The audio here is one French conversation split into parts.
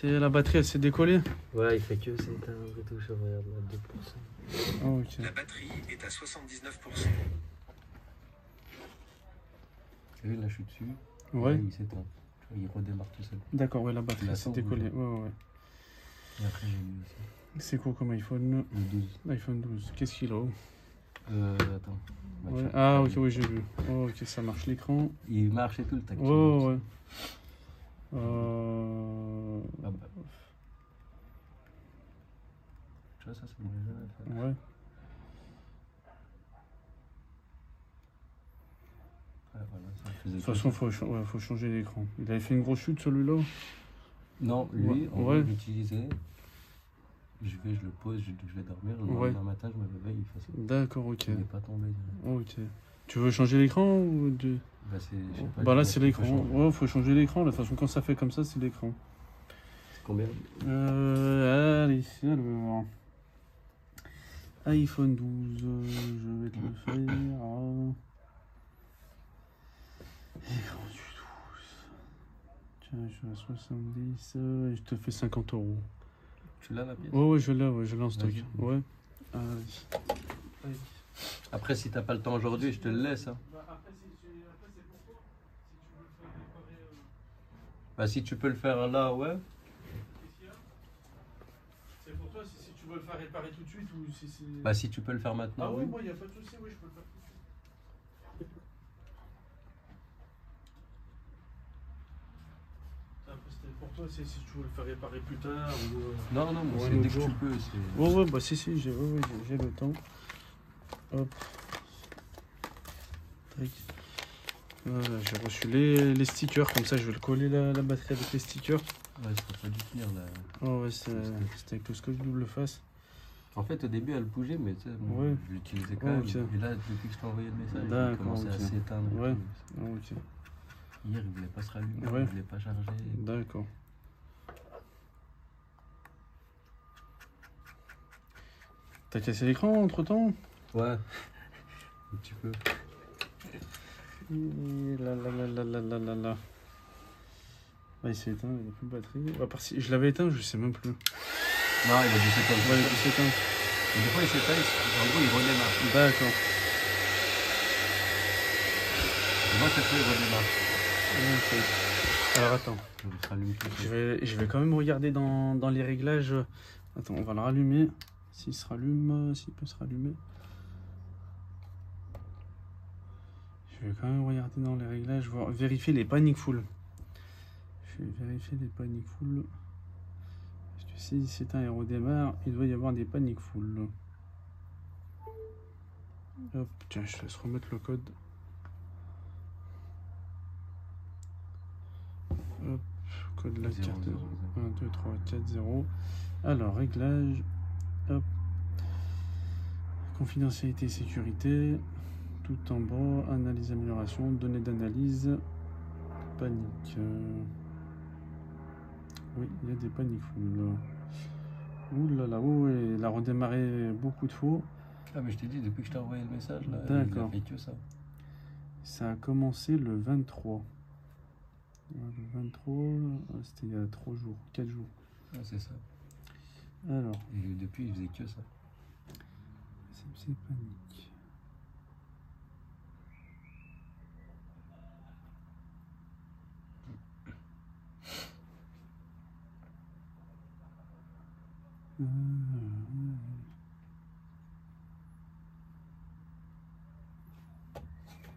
C'est la batterie, elle s'est décollée. Ouais, il fait que s'éteindre et tout, je regarde là, 2%. Oh, ok. La batterie est à 79%. Et là, je suis dessus. Ouais. Et là, il s'éteint. Tu vois, il redémarre tout seul. D'accord, ouais, la batterie La s'est sens, décollée. déjà. Ouais, ouais. Et après, j'ai mis ici. C'est quoi comme iPhone? Le 12. iPhone 12. Qu'est-ce qu'il a? Attends. Bah, Ouais. tu- Ah, ok, oui, j'ai vu. Oh, ok, ça marche l'écran. Il marche et tout le tactile. Ouais, ouais. Ah bah. Tu vois, ça me l'est jamais fait. Ouais. Ouais, voilà, ça faisait De toute tout façon, ça. faut changer l'écran. Il avait fait une grosse chute celui-là. Non, lui, Ouais. en Ouais. vrai, j'utilisais. Je le pose, je vais dormir. Le Ouais. lendemain matin, je me réveille, il fait ça. D'accord, ok. Il n'est pas tombé. Ok. Tu veux changer l'écran ou de... Bah, je sais pas, Bah là, je c'est pense qu'il l'écran. faut changer. Ouais, faut changer l'écran. De toute façon, quand ça fait comme ça, c'est l'écran. C'est combien? Allez, alors. iPhone 12, je vais te le faire. Écran du 12. Tiens, je suis à 70. Je te fais 50 €. Tu l'as la pièce? Ouais, je l'ai en stock. Vas-y. Ouais. Allez. Après, si t'as pas le temps aujourd'hui, je te le laisse. Hein. Après, c'est pourquoi? Si tu veux le faire réparer. Bah, si tu peux le faire là, ouais. Qu'est-ce qu'il y a? C'est pour toi, si tu veux le faire réparer tout de suite ou si c'est. Bah, si tu peux le faire maintenant, Ah oui, oui. moi, il n'y a pas de souci, oui, je peux le faire tout de suite. Après, c'était pour toi, c'est si tu veux le faire réparer plus tard ou. Non, non, moi, Ouais, c'est un dès autre que jour. tu peux. c'est- Ouais, ouais, bah si, j'ai le temps. Hop. Tac. Voilà, j'ai reçu les stickers, comme ça je vais le coller la batterie avec les stickers. Ouais, ça peut pas dû tenir là. Oh ouais, c'était avec le scotch double face. En fait, au début, elle bougeait, mais tu sais, moi, Ouais. je l'utilisais quand Ouais, même. ok. Et là, depuis que je t'ai envoyé le message, il D'accord, commençait à ok. s'éteindre. et Ouais. tout. Ah, ok, Hier, il voulait pas se rallumer, Ouais. il voulait pas charger. d'accord. T'as cassé l'écran entre temps? Ouais, un petit peu. Là. Ah, il s'est éteint, il n'y a plus de batterie. À part si je l'avais éteint, je sais même plus. Non, il a dû s'éteindre. Ouais, il a dû s'éteindre. Et des fois, il s'éteint, en gros, il redémarre. D'accord. Et moi, cette fois, il redémarre. Ok. Alors attends. Donc, il s'allume tout de suite. Je vais quand même regarder dans les réglages. Attends, on va le rallumer. S'il se rallume, s'il peut se rallumer. Je vais quand même regarder dans les réglages, voir, vérifier les panic full. Je vais vérifier les panic full. Parce que si c'est un redémarre, il doit y avoir des panic full. Hop, tiens, je te laisse remettre le code. Hop, code de la 0, carte. 0, 1, 2, 3, 4, 0. Alors, réglage. Hop. Confidentialité et sécurité. Tout en bas. Analyse, amélioration. Données d'analyse. Panique. Oui, il y a des paniques full. Ouh là là, ouais, il a redémarré beaucoup de fois. Ah, mais je t'ai dit, depuis que je t'ai envoyé le message, là, D'accord. il a fait que ça. Ça a commencé le 23. Le 23, c'était il y a 3 jours, 4 jours. Ah, c'est ça. Alors, Et depuis, il faisait que ça. c'est panique.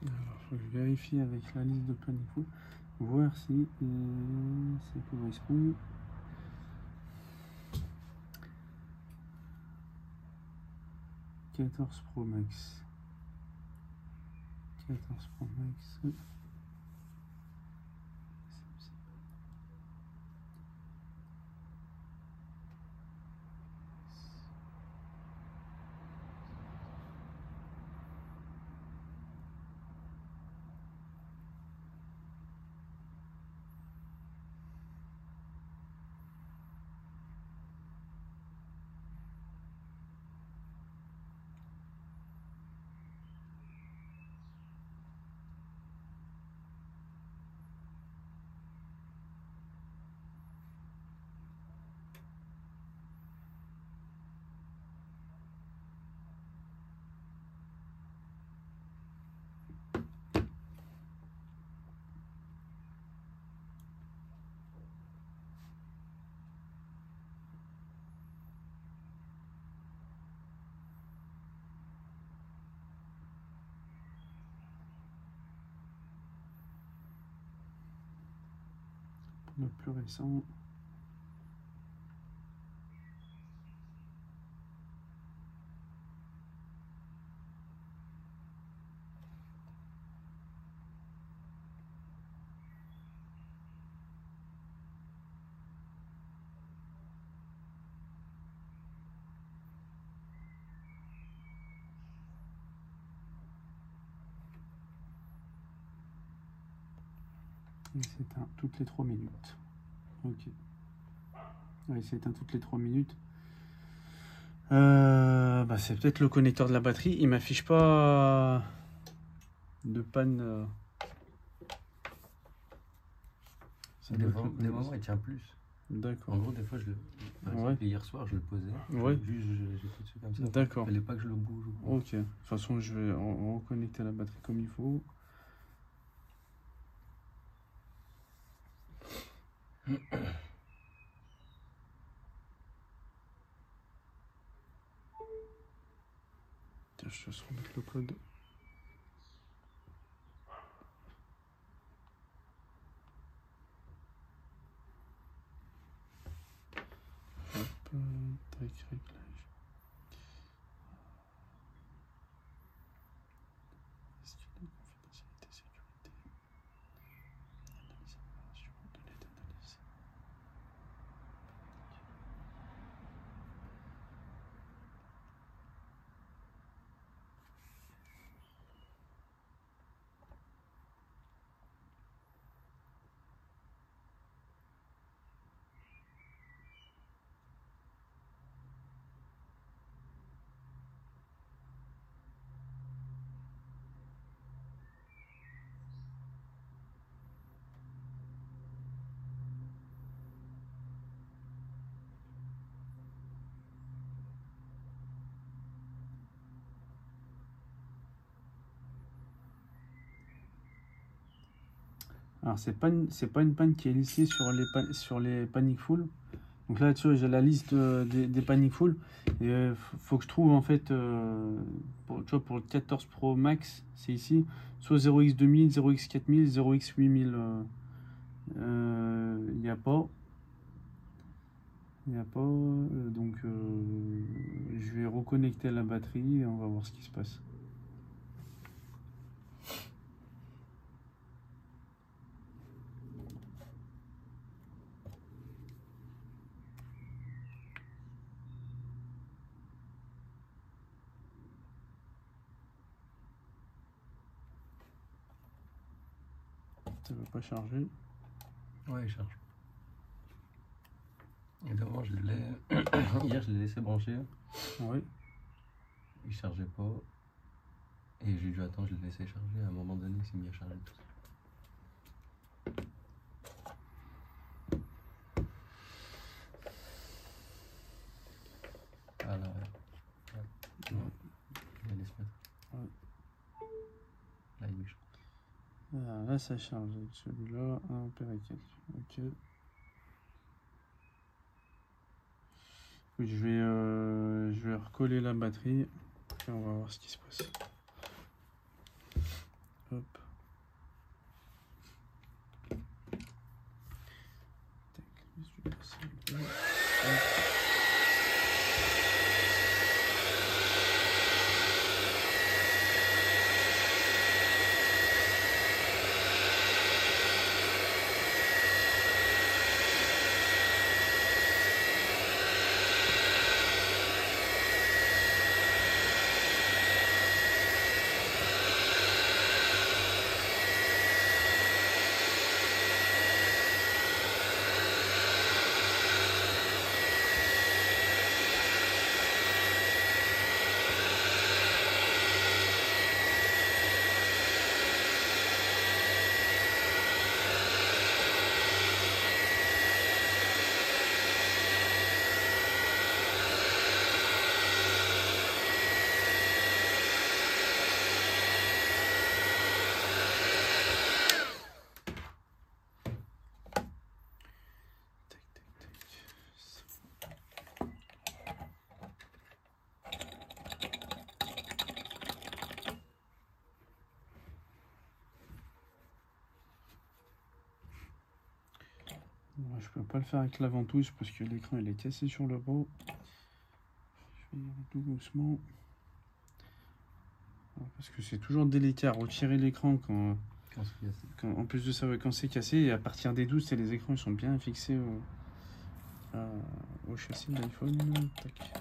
Alors, faut que je vérifie avec la liste de panique full, voir si ça correspond. « 14 Pro Max. 14 Pro Max. Le plus récent. Il s'éteint toutes les 3 minutes. Ok. Ouais, il s'éteint toutes les 3 minutes. Bah, c'est peut-être le connecteur de la batterie. Il m'affiche pas de panne. Ça Des doit être le moments, connecteur. il tient plus. En D'accord. gros, des fois, je le. Par Ouais. exemple, hier soir, je le posais. Ouais. Juste, j'étais dessus comme ça. D'accord. Il fallait pas que je le bouge. Ou quoi. Ok. De toute façon, je vais reconnecter la batterie comme il faut. Tiens, je te laisse remettre le code. Hop, tac, réglage. Est-ce qu'il y a une confidentialité, sécurité? Analyse amélioration, données d'analyse. Alors, c'est pas une panne qui est listée sur les panic full. Donc là, tu vois, j'ai la liste des panic full. Et faut que je trouve en fait, tu vois, pour le 14 Pro Max, c'est ici, soit 0x2000, 0x4000, 0x8000. Il n'y a pas. Il n'y a pas. Donc, je vais reconnecter la batterie et on va voir ce qui se passe. Ça va pas charger. Ouais, il charge. Évidemment, je l'ai. Hier, je l'ai laissé brancher. Oui. Il chargeait pas. Et j'ai dû attendre, je l'ai laissé charger. À un moment donné, il s'est mis à charger tout. Ah là, ouais. Ouais. Il allait se mettre. Ouais. Là, il bouge. Ah, là, ça charge. Celui-là, 1 ampère et quelques. Ok. Oui, je vais recoller la batterie et on va voir ce qui se passe. Hop. Tac, je vais passer le bleu. Hop. je peux pas le faire avec la ventouse parce que l'écran il est cassé sur le bas. Je vais y aller tout doucement. Parce que c'est toujours délicat à retirer l'écran quand, Quand c'est cassé. en plus de ça, ouais, quand c'est cassé. Et à partir des 12, les écrans ils sont bien fixés au châssis de l'iPhone. Tac.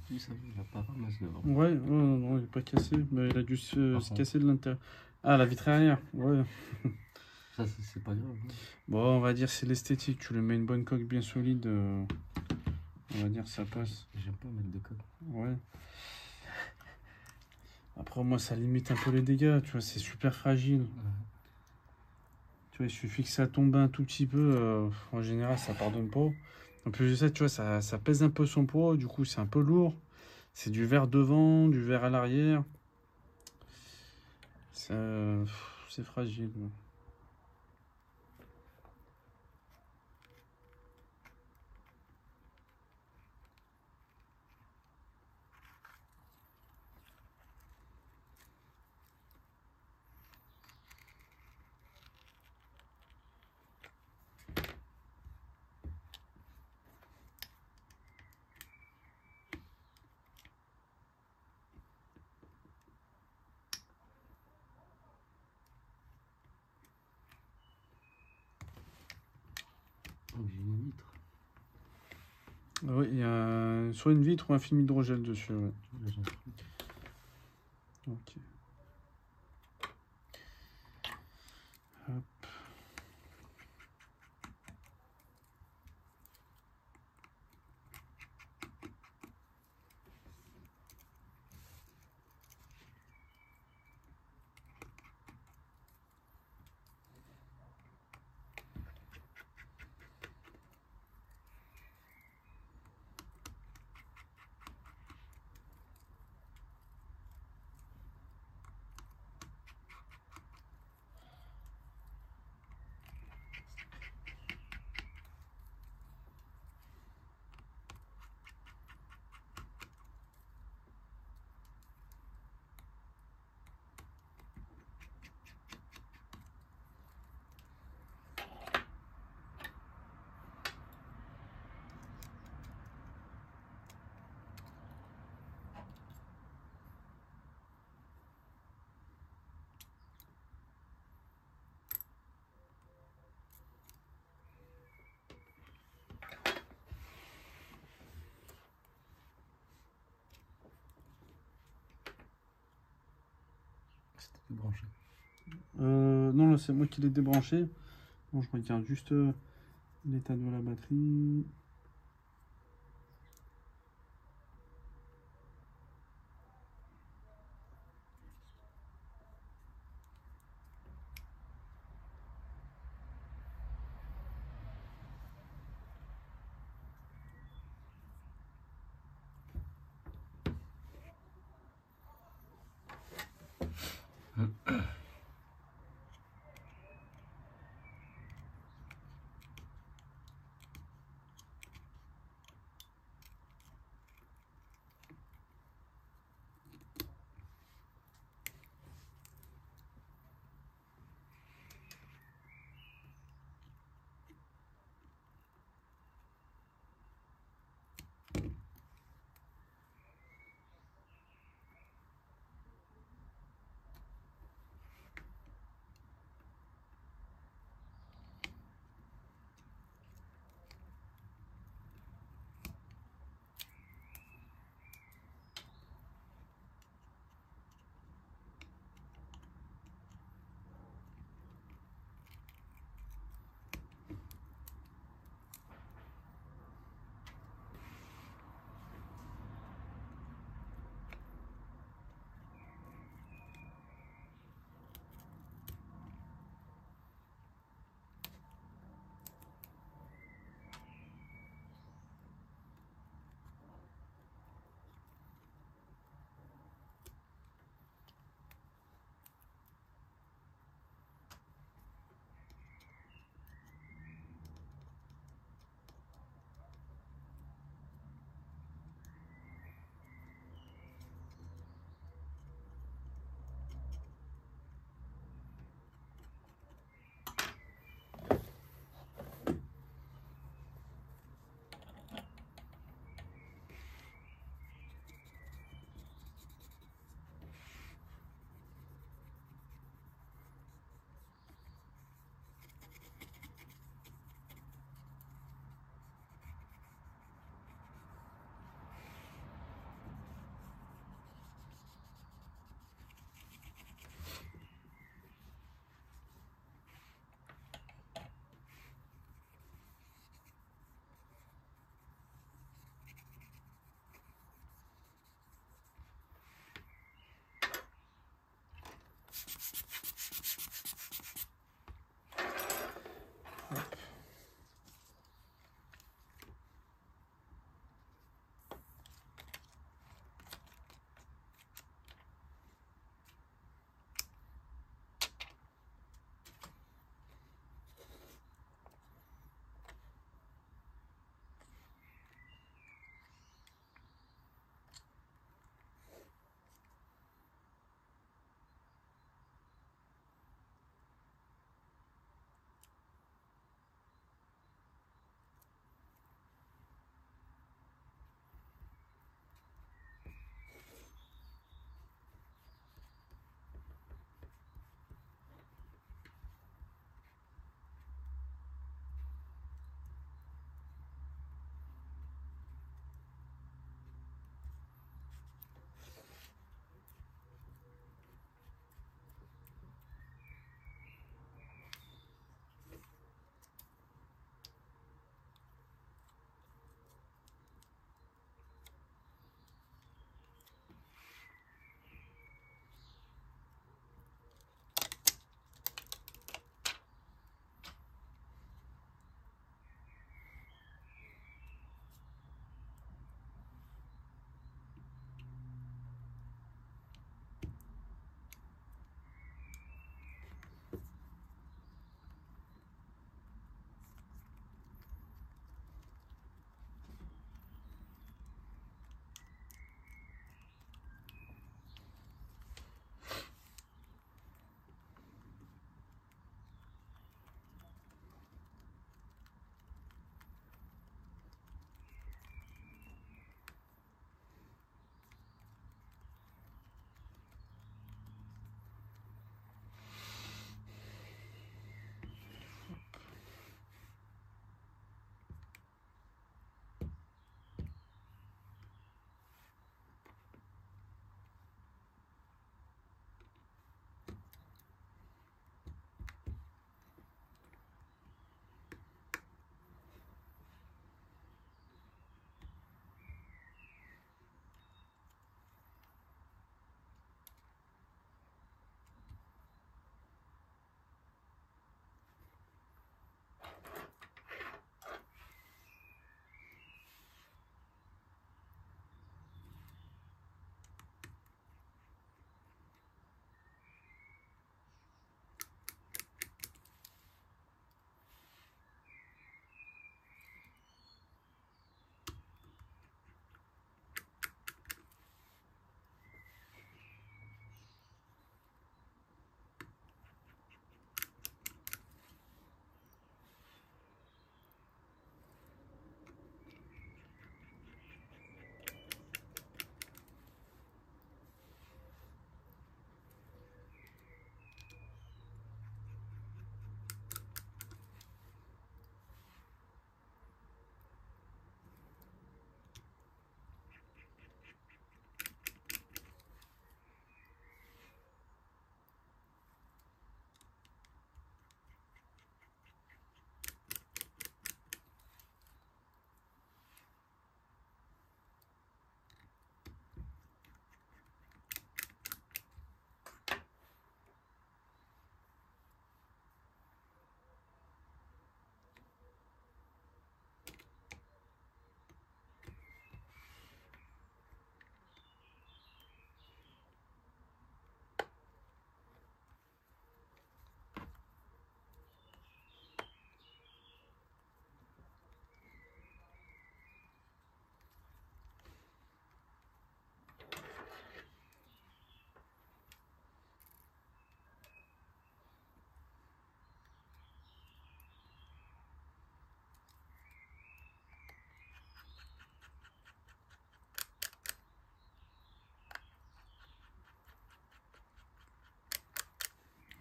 Lui, ça va, il va pas ramasser devant. Ouais, non, non, il est pas cassé. Mais il a dû se Par casser de l'intérieur. Ah, la vitre arrière. Ouais. Ça, c'est pas grave. Hein. Bon, on va dire c'est l'esthétique. Tu lui mets une bonne coque bien solide. On va dire ça passe. J'aime pas mettre de coque. Ouais. Après, moi, ça limite un peu les dégâts. Tu vois, c'est super fragile. Ouais. Tu vois, il suffit que ça tombe un tout petit peu. En général, ça pardonne pas. En plus de ça, tu vois, ça pèse un peu son poids. Du coup, c'est un peu lourd. C'est du verre devant, du verre à l'arrière. C'est fragile. Donc, j'ai une vitre. Oui, il y a soit une vitre ou un film hydrogel dessus. Ouais. Là, j'ai un truc. Ok. Hop. C'était débranché. Non, là, c'est moi qui l'ai débranché. Bon, je regarde juste l'état de la batterie.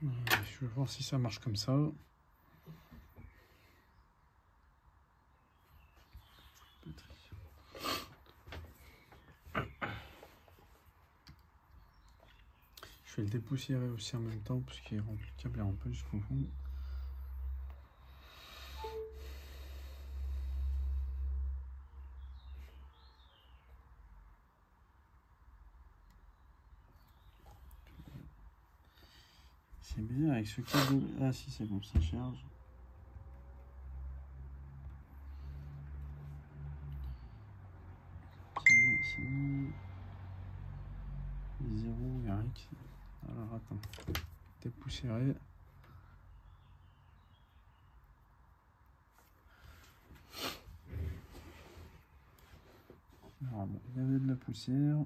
Je vais voir si ça marche comme ça. Je vais le dépoussiérer aussi en même temps parce qu'il remplit le câble un peu jusqu'au fond. C'est bien avec ce câble. Ah si, c'est bon, ça charge. C'est bon. 0, il n'y a rien qui... Alors attends, dépoussiérer. Alors bon, il y avait de la poussière.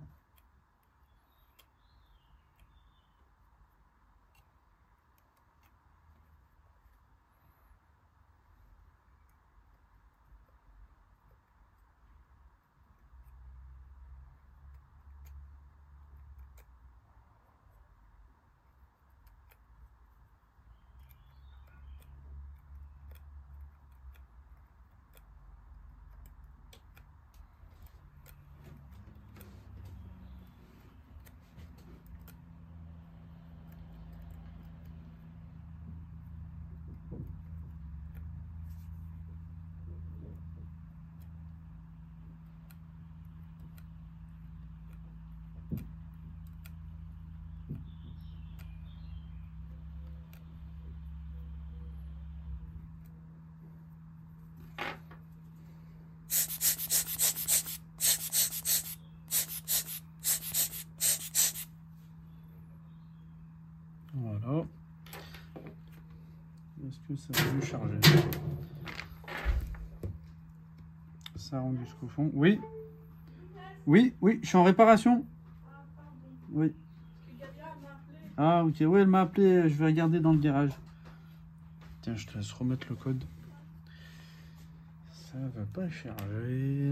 Voilà. Est-ce que ça va mieux charger? Ça rend jusqu'au fond. Oui. Oui, oui, je suis en réparation. Oui. Ah, ok. Oui, elle m'a appelé. Je vais regarder dans le garage. Tiens, je te laisse remettre le code. Ça va pas charger.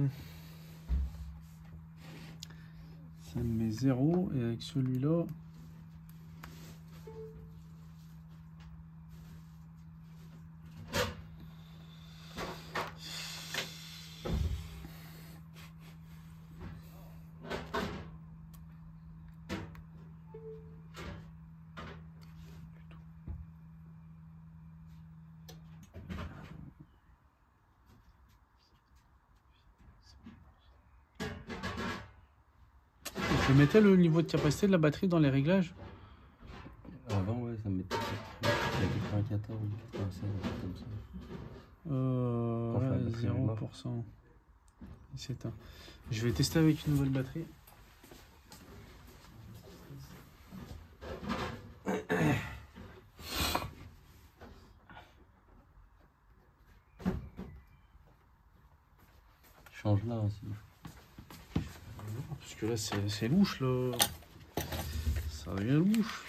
Ça me met 0. Et avec celui-là... Je mettais le niveau de capacité de la batterie dans les réglages. Avant, ouais, ça mettait 94 ou 96, un truc comme ça. Ouais, 0%. Il s'éteint. Je vais tester avec une nouvelle batterie. Change là aussi. Parce que là, c'est louche, là. Ça devient louche.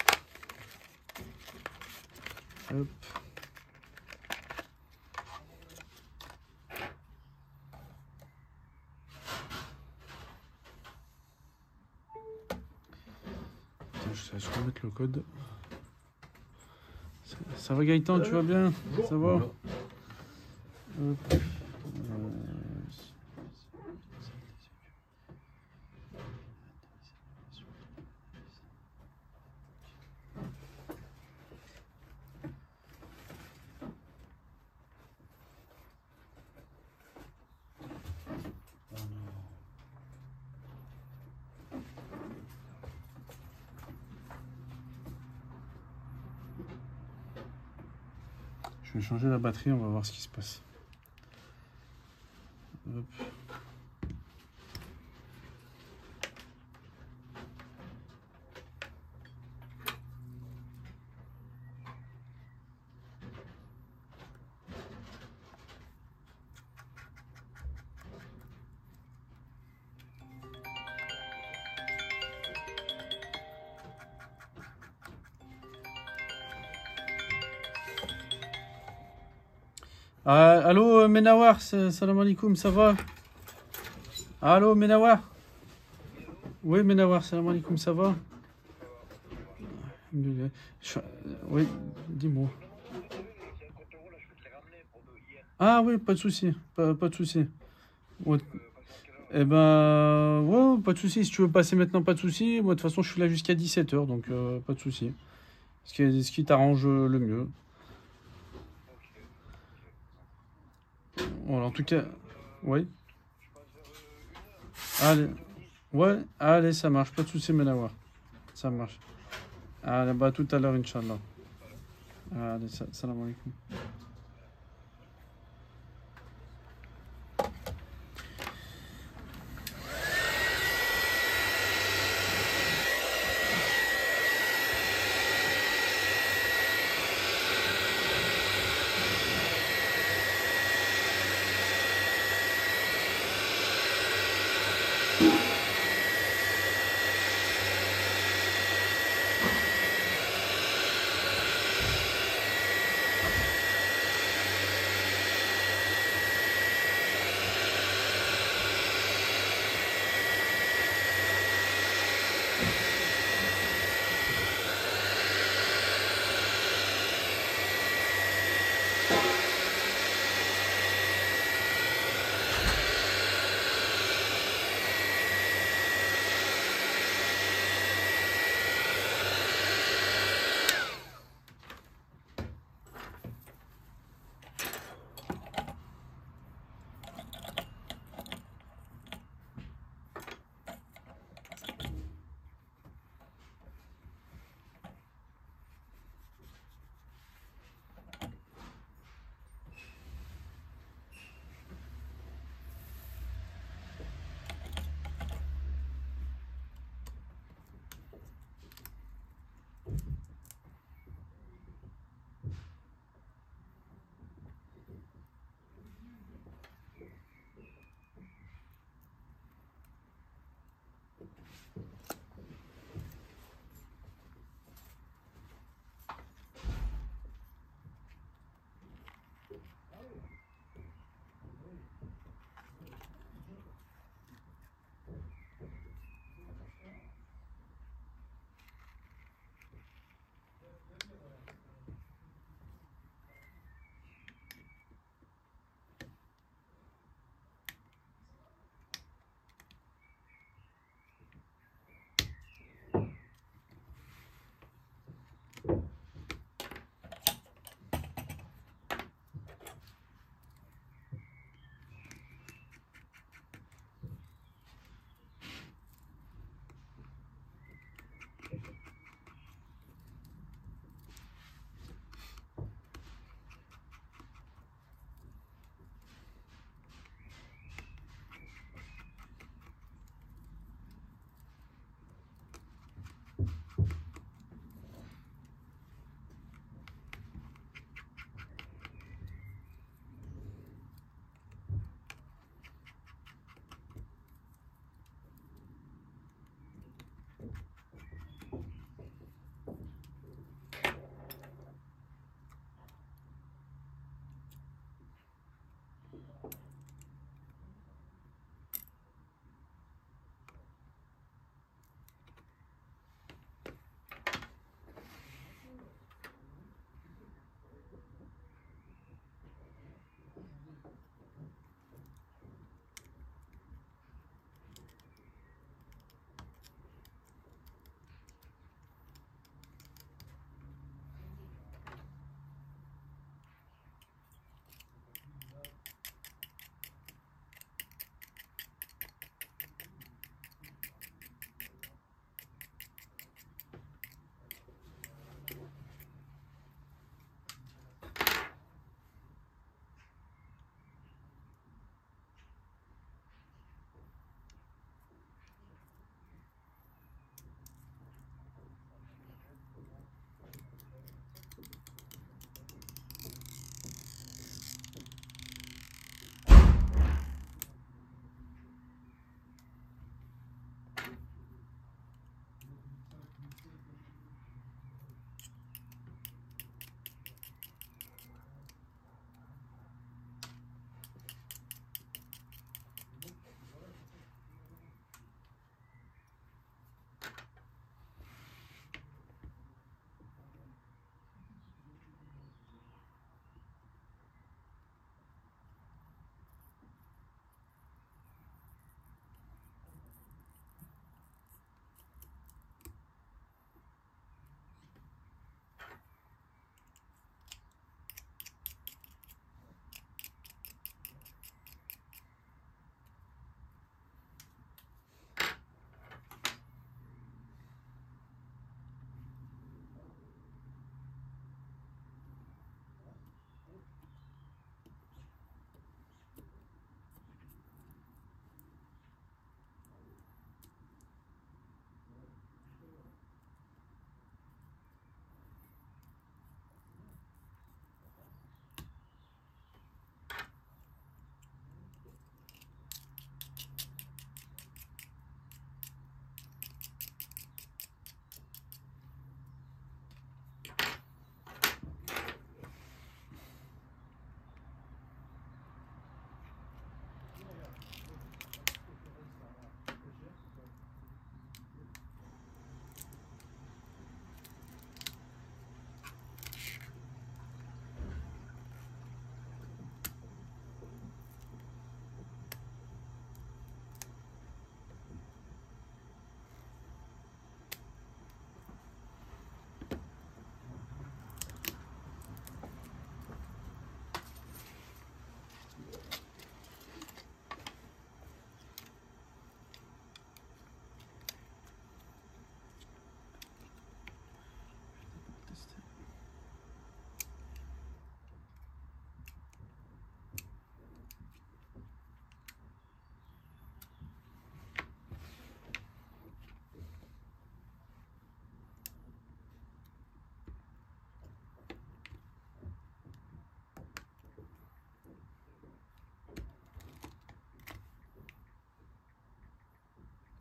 Hop. Attends, je vais remettre le code. Ça va Gaëtan, tu vas bien? Ça va? Hop. Je vais changer la batterie, on va voir ce qui se passe. Hop. Allô Menawar, salam alaikum, ça va? Allô Menawar? Oui Menawar, salam alaikum, ça va? Oui, dis-moi. Ah oui, pas de souci, pas de souci. Ouais. Eh ben, ouais, pas de souci. Si tu veux passer maintenant, pas de souci. Moi, de toute façon, je suis là jusqu'à 17h, donc pas de souci. Ce qui t'arrange le mieux. Voilà, en tout cas, oui. Allez, ouais, allez, ça marche, pas de souci, Melawar. Ça marche. Allez, bah, à tout à l'heure, Inch'Allah. Allez, salam alaikum.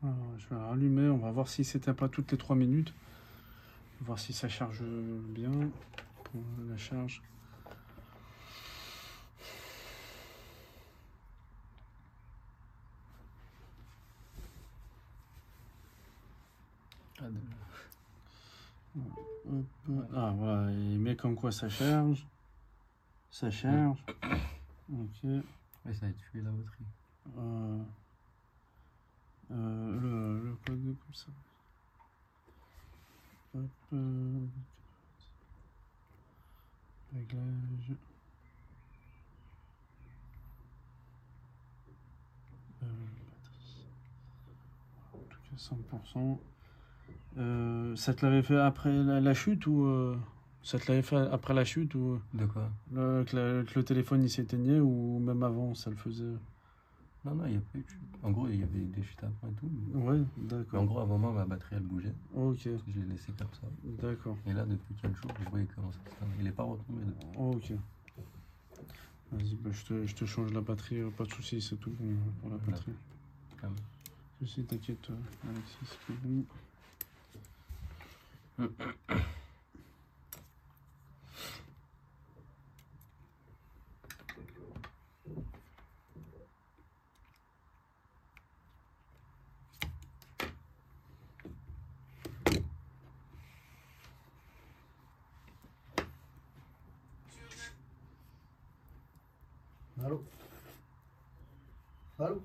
Alors, je vais la rallumer, on va voir si c'était pas toutes les 3 minutes. Voir si ça charge bien pour la charge. Ah, déjà. Hop. Ah voilà, il met comme quoi ça charge. Ça charge. Ok. Ouais, ça a tué la batterie. Le code comme ça. Hop. Réglage. Batterie. En tout cas 100%. Ça te l'avait fait après la chute ou ça te l'avait fait après la chute ou De quoi? que le téléphone il s'éteignait ou même avant ça le faisait? Non, non, il n'y a pas eu de chute. En gros, il y avait des chutes après et tout. Ouais, Mais en d'accord. gros, à un moment, ma batterie, elle bougeait. Ok, Je l'ai laissé comme ça. d'accord. Et là, depuis quelques jours, je voyais comment ça se passe. Il n'est pas retombé depuis. Ok. Vas-y, bah, je te change la batterie, pas de soucis, c'est tout pour la batterie. Quand même. Si, t'inquiète, Alexis, c'est bon. Allô? Allô?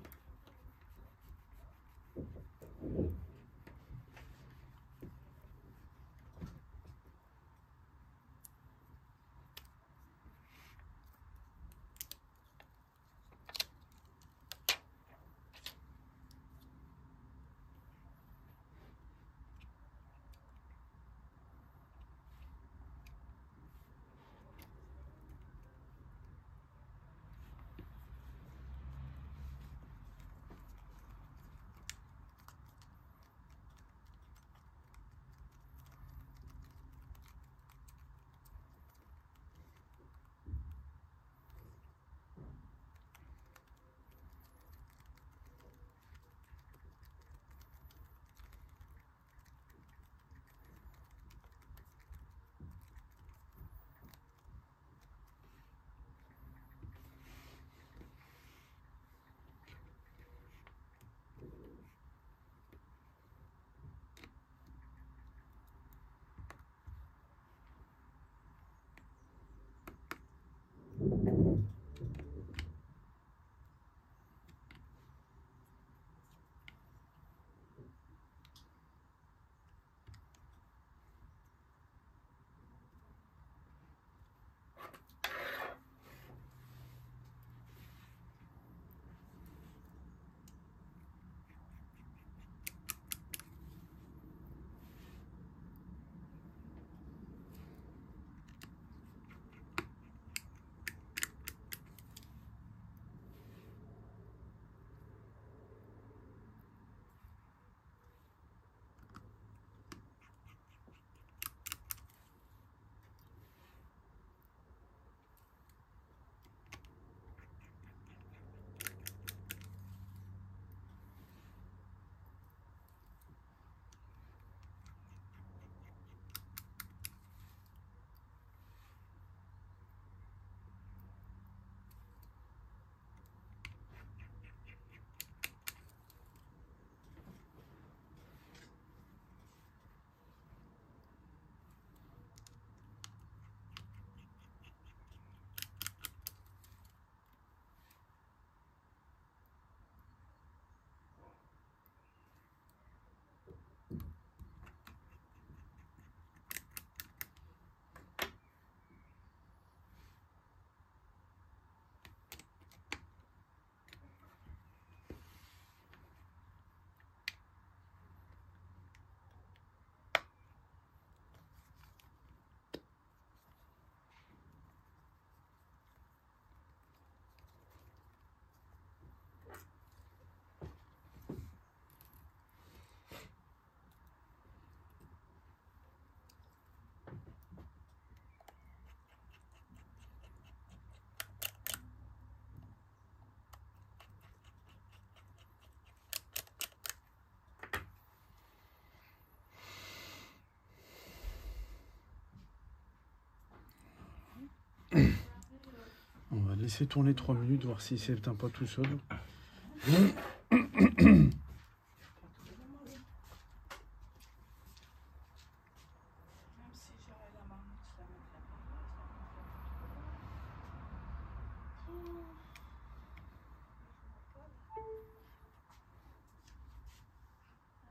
On va laisser tourner 3 minutes, voir s'il s'éteint pas tout seul.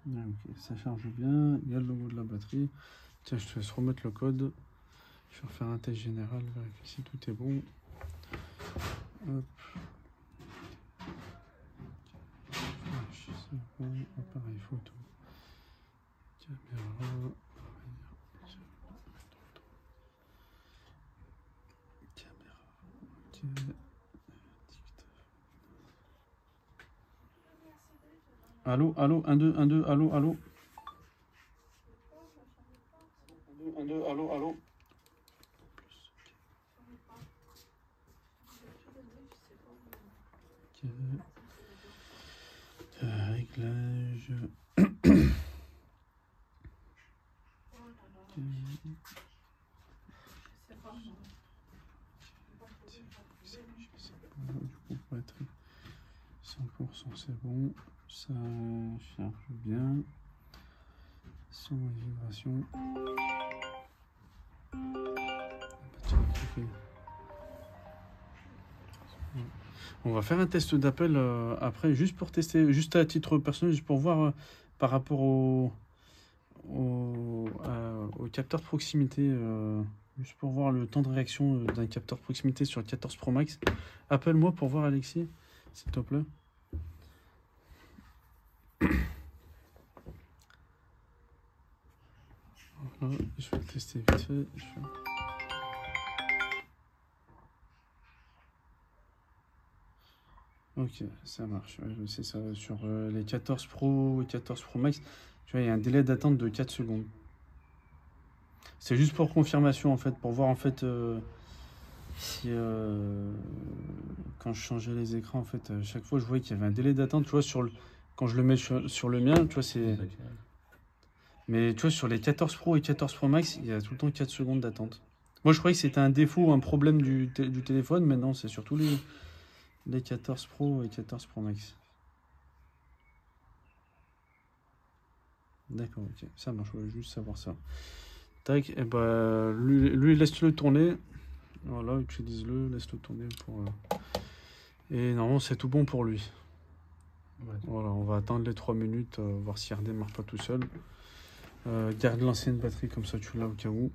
Ah, ok, ça charge bien, il y a le logo de la batterie. Tiens, je te laisse remettre le code. Je vais refaire un test général, vérifier si tout est bon. Hop. C'est bon, appareil photo. Caméra. Caméra. Ok. Allô, allô, 1, 2, 1, 2, allô, allô. 1, 2, allô, allô. Ok. Réglage. Du coup, batterie 100%, c'est bon. Ça charge bien. Son et vibration. On va faire un test d'appel après, juste pour tester, juste à titre personnel, juste pour voir par rapport au capteur de proximité, juste pour voir le temps de réaction d'un capteur de proximité sur le 14 Pro Max. Appelle-moi pour voir, Alexis, s'il te plaît. Voilà, je vais le tester vite fait. Ok, ça marche. Ouais, c'est ça. Sur les 14 Pro et 14 Pro Max, tu vois, il y a un délai d'attente de 4 secondes. C'est juste pour confirmation, en fait, pour voir, en fait, si quand je changeais les écrans, en fait, à chaque fois, je voyais qu'il y avait un délai d'attente. Tu vois, quand je le mets sur le mien, tu vois, c'est... Mais tu vois, sur les 14 Pro et 14 Pro Max, il y a tout le temps 4 secondes d'attente. Moi, je croyais que c'était un défaut ou un problème du téléphone, mais non, c'est surtout les 14 Pro et 14 Pro Max. D'accord, ok, ça marche, je voulais juste savoir ça. Tac, et bah, lui laisse-le tourner. Voilà, utilise-le, laisse-le tourner pour... Et normalement, c'est tout bon pour lui. Ouais. Voilà, on va attendre les 3 minutes, voir s'il redémarre pas tout seul. Garde l'ancienne batterie, comme ça tu l'as au cas où.